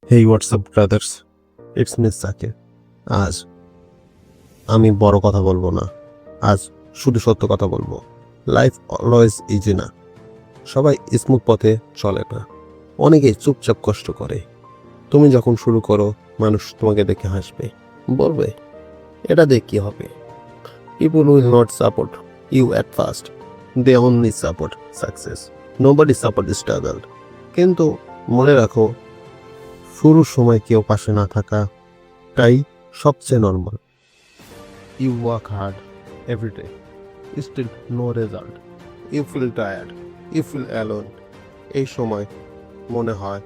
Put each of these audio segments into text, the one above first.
Hey WhatsApp brothers, it's miss Sakib. আজ আমি বড় কথা বলবো না, আজ শুধু সত্য কথা বলবো। লাইফ অলওয়েজ ইজি না, সবাই স্মুথ পথে চলে না, অনেকেই চুপচাপ কষ্ট করে। তুমি যখন শুরু করো, মানুষ তোমাকে দেখে হাসবে, বলবে এটা দেখ কি হবে। People will not support you at first, they only support success, nobody support struggle. কিন্তু মনে রাখো, শুরুর সময় কেউ পাশে না থাকাটাই সবচেয়ে normal. You work hard every day, still no result, you feel tired, you feel alone. এই সময় মনে হয়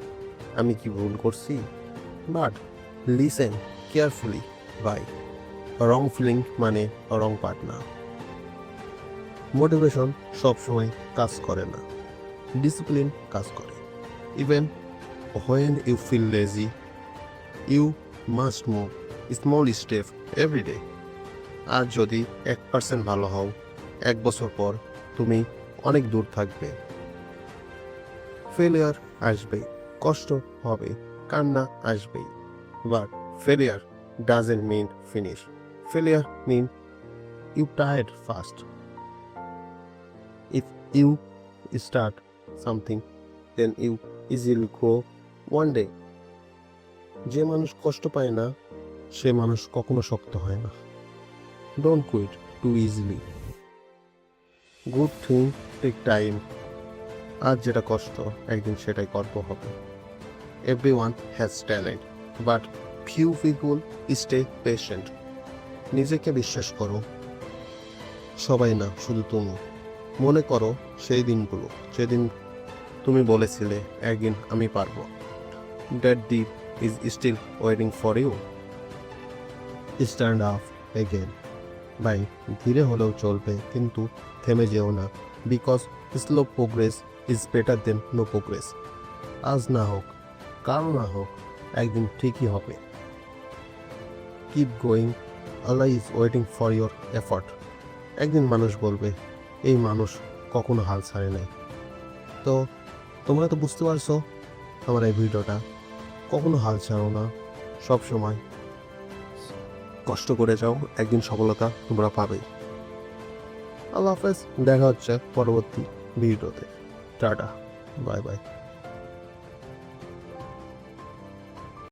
আমি কি ভুল করছি, বাট লিসেন কেয়ারফুলি ভাই, রং ফিলিং মানে রং পার্টনার। মোটিভেশন সবসময় কাজ করে না, ডিসিপ্লিন কাজ করে। Even when you feel lazy, you must move small step every day. আর যদি 1% ভালো হও, 1 বছর পর তুমি অনেক দূর থাকবে। ফেলিয়ার আসবে, কষ্ট হবে, কান্না আসবেই, but failure doesn't mean finish. Failure mean you tired fast. If you start something, then you easily grow one day. যে মানুষ কষ্ট পায় না, সে মানুষ কখনো শক্ত হয় না। Don't quit too easily, good thing take time. আজ যেটা কষ্ট, একদিন সেটাই গর্ব হবে। Everyone has talent, but few people stay patient. নিজেকে বিশ্বাস করো, সবাই না, শুধু তুমি। মনে করো সেই দিনগুলো যেদিন তুমি বলেছিলে একদিন আমি পারবো। That deep is still waiting for you. Stand up again. ভাই, ধীরে হলেও চলবে, কিন্তু থেমে যেও না, because slow progress is better than no progress. আজ না হোক, কাল না হোক, একদিন ঠিকই হবে। Keep going, Allah is waiting for your effort. একদিন মানুষ বলবে এই মানুষ কখনো হাল ছাড়ে নাই। তো তোমরা তো বুঝতে পারছো আমার এই ভিডিওটা। কখনো হাল ছাড়ো না, সব সময় কষ্ট করে যাও, একদিন সফলতা তোমরা পাবেই। আল্লাহ হাফেজ, দেখা হচ্ছে পরবর্তী ভিডিওতে। Tata, bye bye.